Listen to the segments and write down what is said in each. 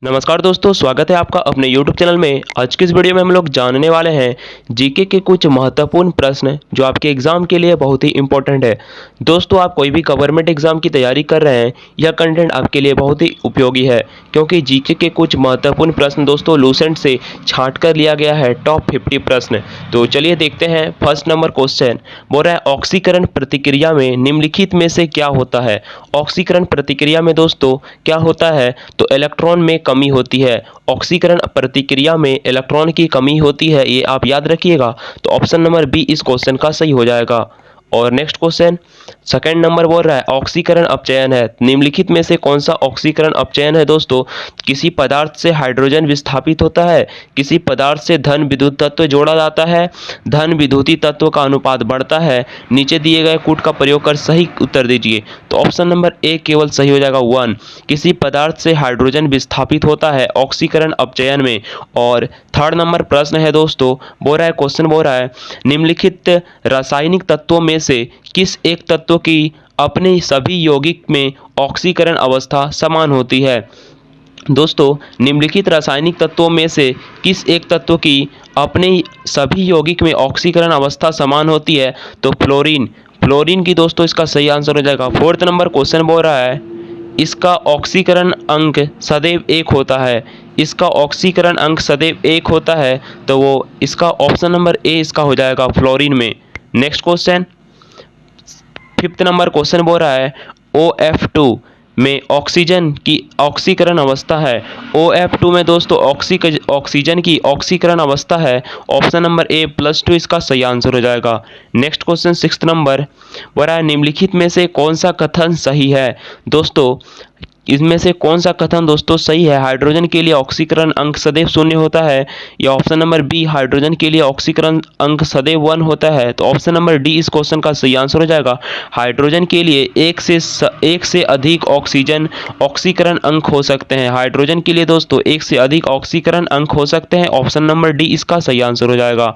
नमस्कार दोस्तों, स्वागत है आपका अपने YouTube चैनल में। आज की इस वीडियो में हम लोग जानने वाले हैं जीके के कुछ महत्वपूर्ण प्रश्न जो आपके एग्जाम के लिए बहुत ही इंपॉर्टेंट है। दोस्तों, आप कोई भी गवर्नमेंट एग्जाम की तैयारी कर रहे हैं, यह कंटेंट आपके लिए बहुत ही उपयोगी है क्योंकि जीके के कुछ महत्वपूर्ण प्रश्न दोस्तों लूसेंट से छांट कर लिया गया है टॉप 50 प्रश्न। तो चलिए देखते हैं। फर्स्ट नंबर क्वेश्चन बोल रहा है, ऑक्सीकरण प्रतिक्रिया में निम्नलिखित में से क्या होता है। ऑक्सीकरण प्रतिक्रिया में दोस्तों क्या होता है, तो इलेक्ट्रॉन में कमी होती है। ऑक्सीकरण प्रतिक्रिया में इलेक्ट्रॉन की कमी होती है, ये आप याद रखिएगा। तो ऑप्शन नंबर बी इस क्वेश्चन का सही हो जाएगा। और नेक्स्ट क्वेश्चन सेकंड नंबर बोल रहा है, ऑक्सीकरण अपचयन है। निम्नलिखित में से कौन सा ऑक्सीकरण अपचयन है दोस्तों। किसी पदार्थ से हाइड्रोजन विस्थापित होता है, किसी पदार्थ से धन विद्युत तत्व जोड़ा जाता है, धन विद्युतीय तत्व का अनुपात बढ़ता है। नीचे दिए गए कूट का प्रयोग कर सही उत्तर दीजिए। तो ऑप्शन नंबर ए केवल सही हो जाएगा 1। किसी पदार्थ से हाइड्रोजन विस्थापित होता है ऑक्सीकरण अपचयन में। और थर्ड नंबर प्रश्न है दोस्तों, बोल रहा है क्वेश्चन बोल रहा है, निम्नलिखित रासायनिक तत्वों में से किस एक तत्व की अपने सभी यौगिक में ऑक्सीकरण अवस्था समान होती है। दोस्तों, निम्नलिखित रासायनिक तत्वों में से किस एक तत्व की अपने सभी यौगिक में ऑक्सीकरण अवस्था समान होती है, तो फ्लोरीन। फ्लोरीन की दोस्तों इसका सही आंसर हो जाएगा। फोर्थ नंबर क्वेश्चन बोल रहा है, इसका ऑक्सीकरण अंक सदैव 1 होता है। इसका ऑक्सीकरण अंक सदैव 1 होता है, तो वो इसका ऑप्शन नंबर ए इसका हो जाएगा फ्लोरीन में। Next question fifth number question बोल रहा है, OF2 में ऑक्सीजन की ऑक्सीकरण अवस्था है। OF2 में दोस्तों ऑक्सीजन की ऑक्सीकरण अवस्था है। ऑप्शन नंबर ए +2 इसका सही आंसर हो जाएगा। नेक्स्ट क्वेश्चन सिक्स्थ नंबर बोल रहा है, निम्नलिखित में से कौन सा कथन सही है। दोस्तों, इसमें से कौन सा कथन दोस्तों सही है। हाइड्रोजन के लिए ऑक्सीकरण अंक सदैव 0 होता है, या ऑप्शन नंबर बी हाइड्रोजन के लिए ऑक्सीकरण अंक सदैव 1 होता है। तो ऑप्शन नंबर डी इस क्वेश्चन का सही आंसर हो जाएगा। हाइड्रोजन के लिए एक से अधिक ऑक्सीकरण अंक हो सकते हैं। हाइड्रोजन के लिए दोस्तों एक से अधिक ऑक्सीकरण अंक हो सकते हैं। ऑप्शन नंबर डी इसका सही आंसर हो जाएगा।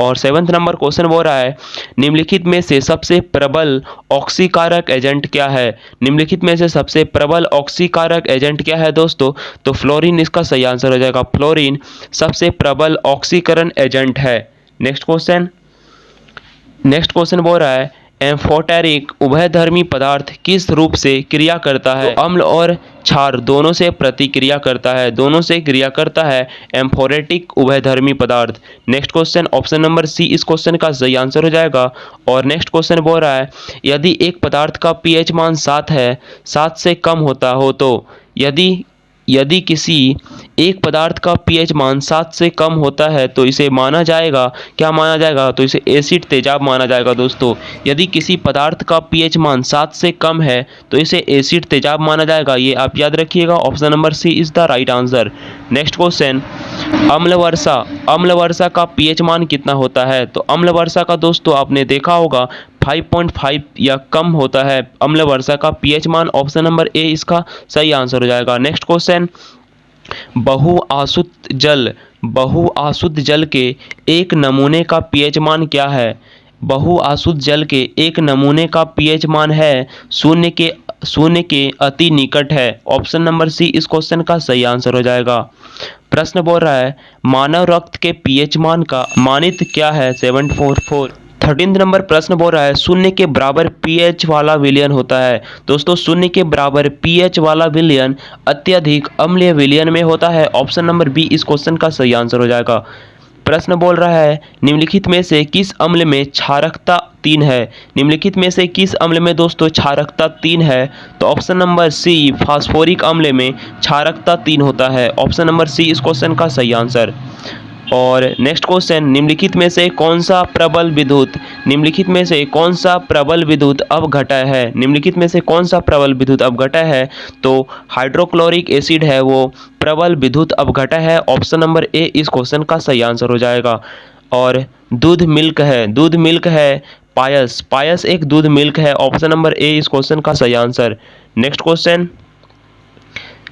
और सेवंथ नंबर क्वेश्चन बोल रहा है, निम्नलिखित में से सबसे प्रबल ऑक्सीकारक एजेंट क्या है। निम्नलिखित में से सबसे प्रबल ऑक्सीकारक एजेंट क्या है दोस्तों, तो फ्लोरीन इसका सही आंसर हो जाएगा। फ्लोरीन सबसे प्रबल ऑक्सीकरण एजेंट है। नेक्स्ट क्वेश्चन बोल रहा है, एम्फोटेरिक उभयधर्मी पदार्थ किस रूप से क्रिया करता है। तो अम्ल और क्षार दोनों से प्रतिक्रिया करता है, दोनों से क्रिया करता है एम्फोरेटिक उभयधर्मी पदार्थ। Next question option number C इस क्वेश्चन का सही आंसर हो जाएगा। और नेक्स्ट क्वेश्चन बोल रहा है, यदि एक पदार्थ का पीएच मान 7 है, 7 से कम होता हो तो यदि किसी एक पदार्थ का पीएच मान 7 से कम होता है तो इसे माना जाएगा, क्या माना जाएगा, तो इसे एसिड तेजाब माना जाएगा। दोस्तों, यदि किसी पदार्थ का पीएच मान 7 से कम है तो इसे एसिड तेजाब माना जाएगा, ये आप याद रखिएगा। Option number C is the right answer. Next question, अम्ल वर्षा का पीएच मान कितना होता है। तो अम्ल वर्षा का दोस्तों आपने देखा होगा 5.5 या कम होता है अम्ल वर्षा का पीएच मान। ऑप्शन नंबर ए इसका सही आंसर हो जाएगा। नेक्स्ट क्वेश्चन, बहुआसुत जल के एक नमूने का पीएच मान क्या है। बहुआसुत जल के एक नमूने का पीएच मान है 0 के अति निकट है। ऑप्शन नंबर सी इस क्वेश्चन का सही आंसर हो जाएगा। प्रश्न बोल रहा है, मानव रक्त के पीएच मान का मानित क्या है 744। 13 नंबर प्रश्न बोल रहा है, 0 के बराबर पीएच वाला विलयन होता है। दोस्तों, 0 के बराबर पीएच वाला विलयन अत्यधिक अम्लीय विलयन में होता है। ऑप्शन नंबर बी इस क्वेश्चन का सही आंसर हो जाएगा। प्रश्न बोल रहा है, निम्नलिखित में से किस अम्ल में क्षारकता 3 है। निम्नलिखित में से किस अम्ल में दोस्तों क्षारकता 3 है, तो ऑप्शन नंबर सी फास्फोरिक अम्ल में क्षारकता 3 होता है। ऑप्शन नंबर सी इस क्वेश्चन का सही आंसर। और नेक्स्ट क्वेश्चन, निम्नलिखित में से कौन सा प्रबल विद्युत अपघटय है। निम्नलिखित में से कौन सा प्रबल विद्युत अपघटय है, तो हाइड्रोक्लोरिक एसिड है वो प्रबल विद्युत अपघटय है। ऑप्शन नंबर ए इस क्वेश्चन का सही आंसर हो जाएगा। और दूध मिल्क है पायस एक दूध मिल्क है। ऑप्शन नंबर ए इस क्वेश्चन का सही आंसर। नेक्स्ट क्वेश्चन,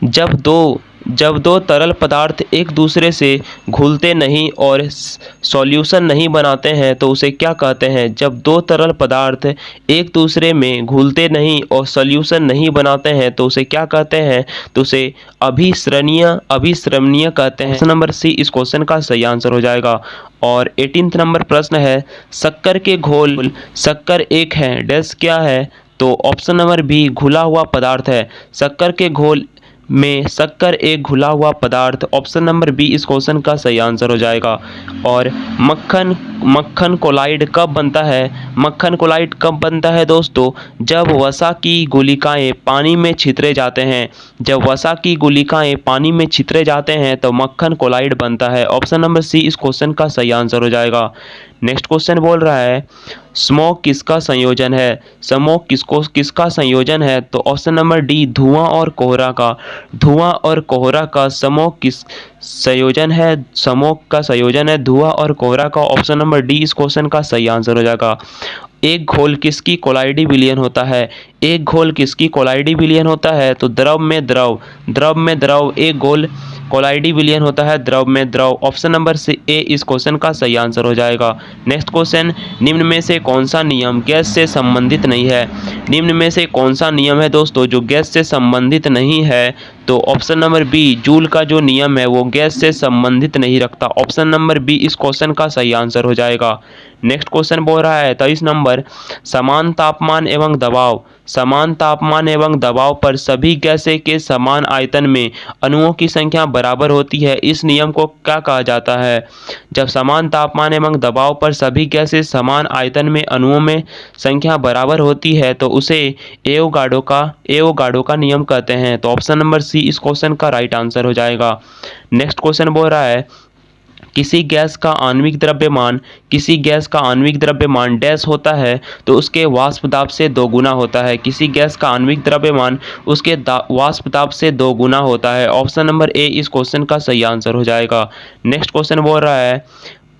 जब दो जब दो तरल पदार्थ एक दूसरे से घुलते नहीं और सॉल्यूशन नहीं बनाते हैं तो उसे क्या कहते हैं? जब दो तरल पदार्थ एक दूसरे में घुलते नहीं और सॉल्यूशन नहीं बनाते हैं तो उसे क्या कहते हैं? तो उसे अभिस्रवणीय कहते हैं। ऑप्शन नंबर सी इस क्वेश्चन का सही आंसर हो जाएगा। और 18 नंबर प्रश्न है, शक्कर के घोल शक्कर एक है डैश क्या है? तो ऑप्शन नंबर बी घुला हुआ पदार्थ है। शक्कर के घोल में शक्कर एक घुला हुआ पदार्थ। ऑप्शन नंबर बी इस क्वेश्चन का सही आंसर हो जाएगा। और मक्खन कोलाइड कब बनता है? मक्खन कोलाइड कब बनता है दोस्तों? जब वसा की गुलिकाएं पानी में छितरे जाते हैं। जब वसा की गुलिकाएं पानी में छितरे जाते हैं तो मक्खन कोलाइड बनता है। ऑप्शन नंबर सी इस क्वेश्चन का सही आंसर हो जाएगा। नेक्स्ट क्वेश्चन बोल रहा है, स्मोक किसका संयोजन है? स्मोक किसका संयोजन है? तो ऑप्शन नंबर डी धुआं और कोहरा का। धुआं और कोहरा का स्मोक किस संयोजन है? स्मोक का संयोजन है धुआं और कोहरा का। ऑप्शन नंबर डी इस क्वेश्चन का सही आंसर हो जाएगा। एक घोल किसकी कोलाइडी विलयन होता है? एक घोल किसकी कोलाइडी विलयन होता है? तो द्रव में द्रव एक घोल कोलाइडी विलयन होता है द्रव में द्रव। ऑप्शन नंबर से ए इस क्वेश्चन का सही आंसर हो जाएगा। नेक्स्ट क्वेश्चन, निम्न में से कौन सा नियम गैस से संबंधित नहीं है? निम्न में से कौन सा नियम है दोस्तों जो गैस से संबंधित नहीं है? तो ऑप्शन नंबर बी जूल का जो नियम है वो गैस से संबंधित नहीं रखता। ऑप्शन नंबर बी इस क्वेश्चन का सही आंसर हो जाएगा। नेक्स्ट क्वेश्चन बोल रहा है 23 नंबर, समान तापमान एवं दबाव पर सभी गैसें के समान आयतन में अणुओं की संख्या बराबर होती है। इस नियम को क्या कहा जाता है? जब समान तापमान एवं दबाव पर सभी गैसें समान आयतन में अणुओं में संख्या बराबर होती है तो उसे एवोगाड्रो का नियम कहते हैं। तो ऑप्शन नंबर सी इस क्वेश्चन का राइट आंसर हो जाएगा। नेक्स्ट क्वेश्चन बोल रहा है, किसी गैस का आणविक द्रव्यमान डैश होता है तो उसके वाष्प दाब से दोगुना होता है। किसी गैस का आणविक द्रव्यमान उसके वाष्प दाब से दोगुना होता है। ऑप्शन नंबर ए इस क्वेश्चन का सही आंसर हो जाएगा। नेक्स्ट क्वेश्चन बोल रहा है,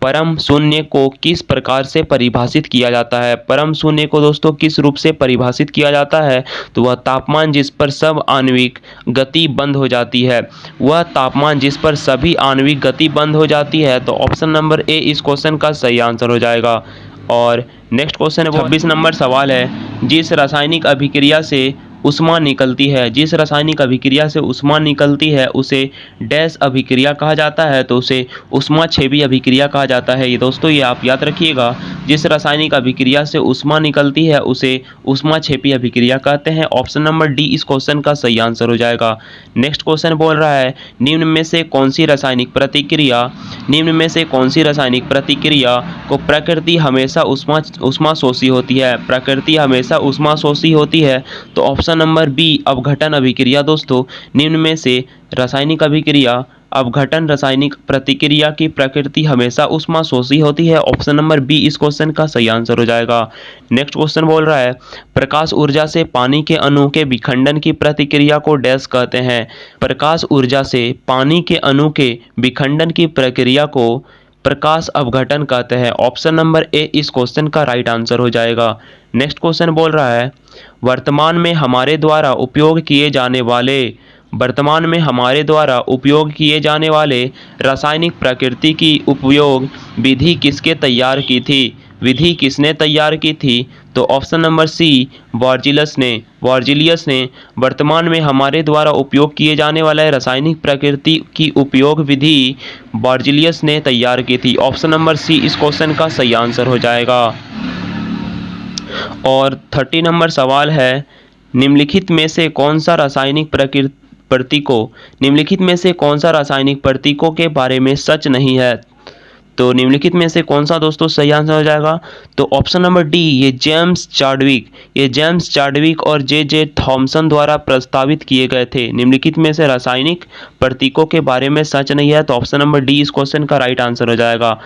परम शून्य को किस प्रकार से परिभाषित किया जाता है? परम शून्य को दोस्तों किस रूप से परिभाषित किया जाता है? तो वह तापमान जिस पर सब आणविक गति बंद हो जाती है। वह तापमान जिस पर सभी आणविक गति बंद हो जाती है। तो ऑप्शन नंबर ए इस क्वेश्चन का सही आंसर हो जाएगा। और नेक्स्ट क्वेश्चन है 26 नंबर सवाल है, जिस रासायनिक अभिक्रिया से उष्मा निकलती है उसे डैश अभिक्रिया कहा जाता है। तो उसे ऊष्माक्षेपी अभिक्रिया कहा जाता है। ये दोस्तों ये आप याद रखिएगा, जिस रासायनिक अभिक्रिया से उष्मा निकलती है उसे ऊष्माक्षेपी अभिक्रिया कहते हैं। ऑप्शन नंबर डी इस क्वेश्चन का सही आंसर हो जाएगा। नेक्स्ट क्वेश्चन बोल रहा है, निम्न में से कौन सी रासायनिक प्रतिक्रिया को प्रकृति हमेशा ऊष्माशोषी होती है। तो ऑप्शन नंबर बी अपघटन अभिक्रिया। दोस्तों निम्न में से अपघटन रासायनिक प्रतिक्रिया की प्रकृति हमेशा ऊष्माशोषी होती है। ऑप्शन नंबर बी इस क्वेश्चन का सही आंसर हो जाएगा। नेक्स्ट क्वेश्चन बोल रहा है, प्रकाश ऊर्जा से पानी के अणु के विखंडन की प्रतिक्रिया को डैश कहते हैं। प्रकाश ऊर्जा से पानी के अणु के विखंडन की प्रक्रिया को प्रकाश अपघटन कहते हैं। ऑप्शन नंबर ए इस क्वेश्चन का राइट आंसर हो जाएगा। नेक्स्ट क्वेश्चन बोल रहा है, वर्तमान में हमारे द्वारा उपयोग किए जाने वाले रासायनिक प्रकृति की उपयोग विधि किसने तैयार की थी? तो ऑप्शन नंबर सी वर्जिलियस ने वर्तमान में हमारे द्वारा उपयोग किए जाने वाले रासायनिक प्रकृति की उपयोग विधि वर्जिलियस ने तैयार की थी। ऑप्शन नंबर सी इस क्वेश्चन का सही आंसर हो जाएगा। और 30 नंबर सवाल है, निम्नलिखित में से कौन सा रासायनिक प्रतीकों के बारे में सच नहीं है? तो निम्नलिखित में से कौन सा दोस्तों सही आंसर हो जाएगा? तो ऑप्शन नंबर डी ये जेम्स चार्डविक और जे थॉमसन द्वारा प्रस्तावित किए गए थे। निम्नलिखित में से रासायनिक प्रतीकों के बारे में सच नहीं है। तो ऑप्शन नंबर डी इस क्वेश्चन का राइट आंसर हो जाएगा।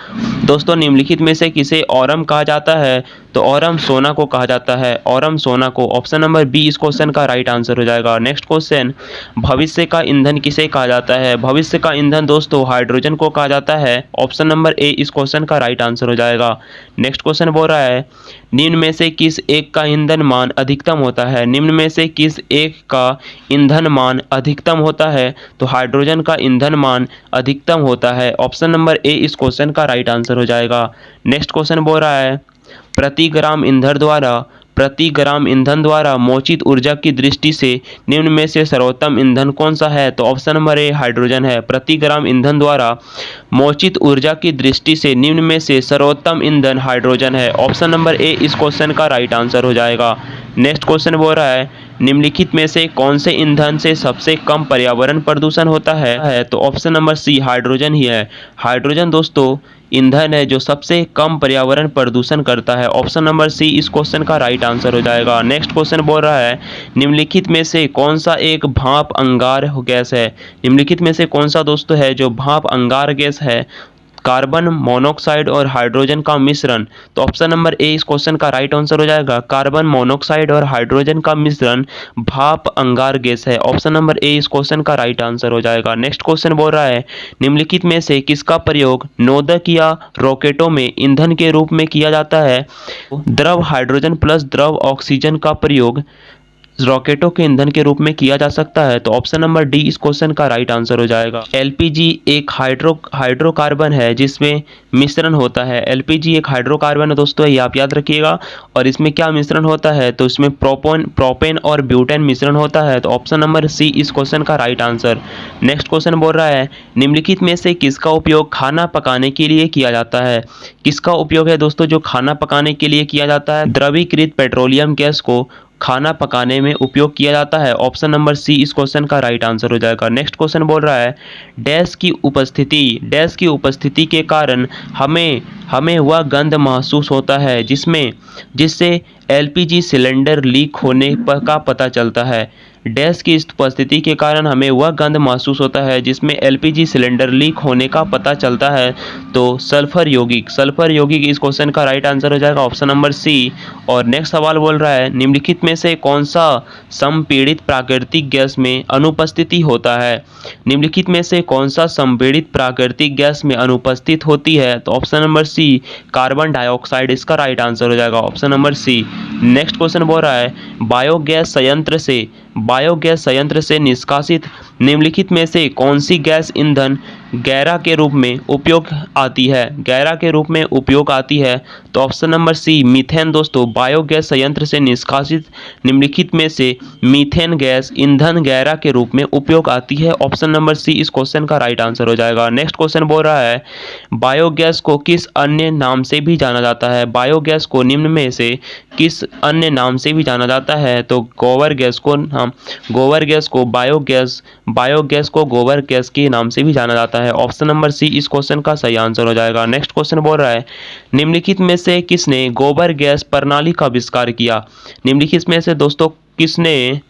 दोस्तों निम्नलिखित में से किसे ऑरम कहा जाता है? तो ऑरम सोना को कहा जाता है, ऑरम सोना को। ऑप्शन नंबर बी इस क्वेश्चन का राइट आंसर हो जाएगा। नेक्स्ट क्वेश्चन, भविष्य का ईंधन किसे कहा जाता है? भविष्य का ईंधन दोस्तों हाइड्रोजन को कहा जाता है। ऑप्शन नंबर ए इस क्वेश्चन का राइट आंसर हो जाएगा। नेक्स्ट क्वेश्चन बोल रहा है निम्न में से किस एक का ईंधन मान अधिकतम होता है। निम्न में से किस एक का ईंधन मान अधिकतम होता है, तो हाइड्रोजन का ईंधन मान अधिकतम होता है। ऑप्शन नंबर ए इस क्वेश्चन का राइट आंसर हो जाएगा। नेक्स्ट क्वेश्चन बोल रहा है प्रति ग्राम ईंधन द्वारा मोचित ऊर्जा की दृष्टि से निम्न में से सर्वोत्तम ईंधन कौन सा है, तो ऑप्शन नंबर ए हाइड्रोजन है। प्रति ग्राम ईंधन द्वारा मोचित ऊर्जा की दृष्टि से निम्न में से सर्वोत्तम ईंधन हाइड्रोजन है। ऑप्शन नंबर ए इस क्वेश्चन का राइट आंसर हो जाएगा। नेक्स्ट क्वेश्चन बोल रहा है निम्नलिखित में से कौन से ईंधन से सबसे कम पर्यावरण प्रदूषण होता है, तो ऑप्शन नंबर सी हाइड्रोजन ही है। हाइड्रोजन दोस्तों ईंधन है जो सबसे कम पर्यावरण प्रदूषण करता है। ऑप्शन नंबर सी इस क्वेश्चन का राइट आंसर हो जाएगा। नेक्स्ट क्वेश्चन बोल रहा है निम्नलिखित में से कौन सा एक भाप अंगार गैस है। निम्नलिखित में से कौन सा दोस्तों है जो भाप अंगार गैस है, कार्बन मोनोऑक्साइड और हाइड्रोजन का मिश्रण, तो ऑप्शन नंबर ए इस क्वेश्चन का राइट आंसर हो जाएगा। कार्बन मोनोऑक्साइड और हाइड्रोजन का मिश्रण भाप अंगार गैस है। ऑप्शन नंबर ए इस क्वेश्चन का राइट आंसर हो जाएगा। नेक्स्ट क्वेश्चन बोल रहा है निम्नलिखित में से किसका प्रयोग नोदक या रॉकेटों में ईंधन के रूप में किया जाता है। द्रव हाइड्रोजन प्लस द्रव ऑक्सीजन का प्रयोग रॉकेटों के ईंधन के रूप में किया जा सकता है, तो ऑप्शन नंबर डी इस क्वेश्चन का राइट आंसर हो जाएगा। एलपीजी एक हाइड्रोकार्बन है जिसमें मिश्रण होता है। एलपीजी एक हाइड्रोकार्बन है दोस्तों, ये आप याद रखिएगा। और इसमें क्या मिश्रण होता है, तो इसमें प्रोपेन और ब्यूटेन मिश्रण होता है, तो ऑप्शन नंबर सी इस क्वेश्चन का राइट आंसर। नेक्स्ट क्वेश्चन बोल रहा है निम्नलिखित में से किसका उपयोग खाना पकाने के लिए किया जाता है। किसका उपयोग है दोस्तों जो खाना पकाने के लिए किया जाता है, द्रवीकृत पेट्रोलियम गैस को खाना पकाने में उपयोग किया जाता है। ऑप्शन नंबर सी इस क्वेश्चन का राइट आंसर हो जाएगा। नेक्स्ट क्वेश्चन बोल रहा है डैश की उपस्थिति के कारण हमें वह गंध महसूस होता है जिससे एलपीजी सिलेंडर लीक होने का पता चलता है। डैश की उपस्थिति के कारण हमें वह गंध महसूस होता है जिसमें एलपीजी सिलेंडर लीक होने का पता चलता है, तो सल्फर यौगिक इस क्वेश्चन का राइट आंसर हो जाएगा। Option number C. और नेक्स्ट सवाल बोल रहा है निम्नलिखित में से कौन सा संपीड़ित प्राकृतिक गैस में अनुपस्थिति होता है। निम्नलिखित में से कौन सा संपीड़ित प्राकृतिक गैस में अनुपस्थित होती है, तो option number C carbon dioxide इसका राइट आंसर हो जाएगा। Option number C. Next question बोल रहा है बायोगैस संयंत्र से निष्कासित निम्नलिखित में से कौन सी गैस ईंधन गैरा के रूप में उपयोग आती है, तो ऑप्शन नंबर सी मीथेन दोस्तों। बायोगैस संयंत्र से निष्कासित निम्नलिखित में से मीथेन गैस ईंधन गैरा के रूप में उपयोग आती है। ऑप्शन नंबर सी इस क्वेश्चन का राइट आंसर हो जाएगा। नेक्स्ट क्वेश्चन बोल रहा है बायोगैस को किस अन्य नाम से भी जाना जाता है। बायोगैस को निम्न में से किस अन्य नाम से भी जाना जाता है, तो गोबर गैस को गोबर गैस के नाम से भी जाना जाता है। ऑप्शन नंबर सी इस क्वेश्चन का सही आंसर हो जाएगा। नेक्स्ट क्वेश्चन बोल रहा है निम्नलिखित में से किसने गोबर गैस प्रणाली का आविष्कार किया। निम्नलिखित में से दोस्तों किसने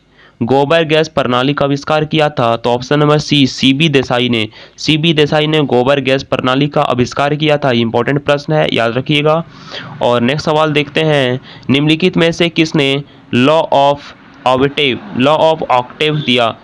गोबर गैस प्रणाली का आविष्कार किया था, तो option number C C B Desai ने गोबर गैस प्रणाली का आविष्कार किया था। इंपॉर्टेंट प्रश्न है, याद रखिएगा। और नेक्स्ट सवाल देखते हैं निम्नलिखित में से किसने लॉ ऑफ ऑक्टेव दिया,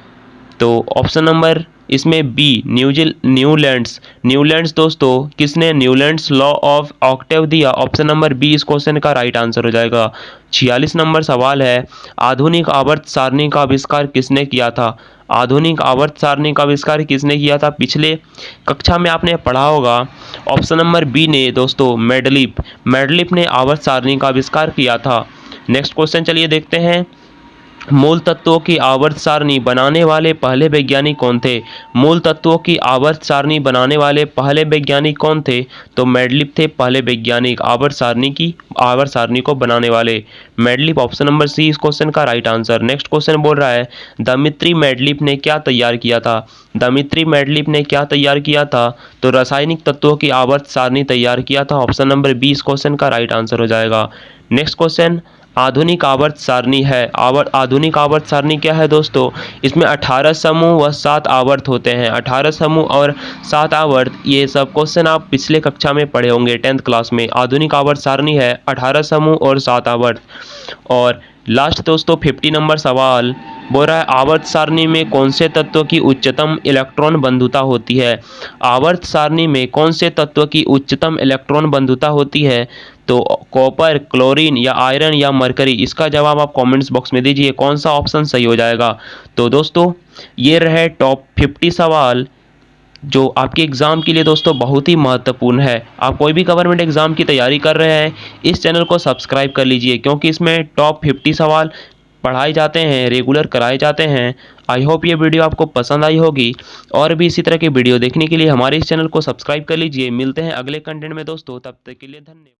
तो ऑप्शन नंबर इसमें बी न्यूलैंड्स दोस्तों किसने न्यूलैंड्स लॉ ऑफ ऑक्टेव दिया। ऑप्शन नंबर बी इस क्वेश्चन का राइट आंसर हो जाएगा। 46 नंबर सवाल है आधुनिक आवर्त सारणी का आविष्कार किसने किया था। आधुनिक आवर्त सारणी का आविष्कार किसने किया था, पिछले कक्षा में आपने पढ़ा होगा। ऑप्शन नंबर बी ने दोस्तों मेडलिप ने आवर्त सारणी का आविष्कार किया था। नेक्स्ट क्वेश्चन चलिए देखते हैं मूल तत्वों की आवर्त सारणी बनाने वाले पहले वैज्ञानिक कौन थे। मूल तत्वों की आवर्त सारणी बनाने वाले पहले वैज्ञानिक कौन थे, तो मेडलिप थे पहले वैज्ञानिक आवर्त सारणी को बनाने वाले। मेडलिप ऑप्शन नंबर सी इस क्वेश्चन का राइट आंसर। नेक्स्ट क्वेश्चन बोल रहा है दमित्री मेडलिप ने क्या तैयार किया था, तो रासायनिक तत्वों की आवर्त सारणी तैयार किया था। ऑप्शन नंबर बी इस क्वेश्चन का राइट आंसर हो जाएगा। नेक्स्ट क्वेश्चन आधुनिक आवर्त सारणी है। आधुनिक आवर्त सारणी क्या है दोस्तों, इसमें 18 समूह व 7 आवर्त होते हैं। 18 समूह और 7 आवर्त, ये सब क्वेश्चन आप पिछले कक्षा में पढ़े होंगे 10th क्लास में। आधुनिक आवर्त सारणी है 18 समूह और 7 आवर्त। और लास्ट दोस्तों 50 नंबर सवाल बोल रहा है आवर्त सारणी में कौन से तत्व की उच्चतम इलेक्ट्रॉन बंधुता होती है। आवर्त सारणी में कौन से तत्व की उच्चतम इलेक्ट्रॉन बंधुता होती है। तो कॉपर, क्लोरीन या आयरन या मरकरी। इसका जवाब आप कमेंट्स बॉक्स में दीजिए, कौन सा ऑप्शन सही हो जाएगा। तो दोस्तों ये रहे टॉप 50 सवाल जो आपके एग्ज़ाम के लिए दोस्तों बहुत ही महत्वपूर्ण है। आप कोई भी गवर्नमेंट एग्ज़ाम की तैयारी कर रहे हैं, इस चैनल को सब्सक्राइब कर लीजिए, क्योंकि इसमें टॉप 50 सवाल पढ़ाए जाते हैं, रेगुलर कराए जाते हैं। आई होप ये वीडियो आपको पसंद आई होगी। और भी इसी तरह की वीडियो देखने के लिए हमारे इस चैनल को सब्सक्राइब कर लीजिए। मिलते हैं अगले कंटेंट में दोस्तों, तब तक के लिए धन्यवाद।